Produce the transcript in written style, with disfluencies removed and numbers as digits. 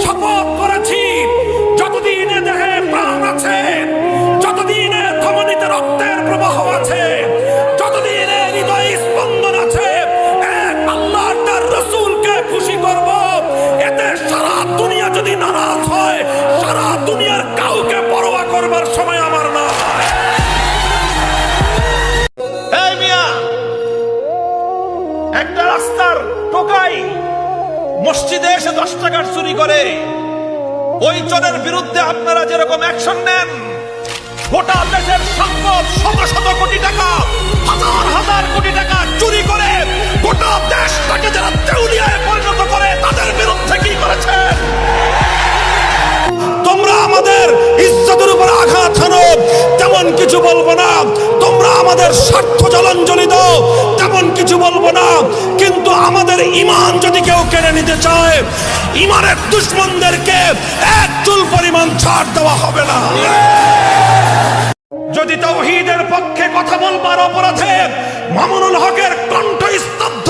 শপথ করেছি, যতদিন এ দেহে প্রাণ আছে, যতদিন এ ধমনীতে রক্তের প্রবাহ আছে, যতদিন এ হৃদয়ে স্পন্দন আছে, এক আল্লাহ তার রাসূলকে খুশি করব। এতে সারা দুনিয়া যদি নারাজ হয়, সারা দুনিয়ার কাউকে পরোয়া করবার সময় আমার না। এই মিয়া, একটা রাস্তার টোকাই মসজিদে এসে 10 টাকার চুরি করে, ওই চোরের বিরুদ্ধে আপনারা যেরকম অ্যাকশন নেন, গোটা দেশের সম্পদ শত শত কোটি টাকা, হাজার হাজার কোটি টাকা চুরি করে গোটা দেশটাকে যারা দেউলিয়ায় পরিণত করে, তাদের বিরুদ্ধে কি করেছেন? তোমরা আমাদের ইজ্জতের উপর আঘাত হানো, তেমন কিছু বলবো না। তোমরা আমাদের স্বার্থ জলাঞ্জলি দাও, তেমন কিছু বলবো না। কিন্তু আমাদের ঈমান যদি কেউ কেড়ে নিতে চায়, ঈমানের দুশমনদেরকে এক চুল পরিমাণ ছাড় দেওয়া হবে না। যদি তাওহীদের পক্ষে কথা বলবার অপরাধে মামুনুল হকের কণ্ঠ স্তব্ধ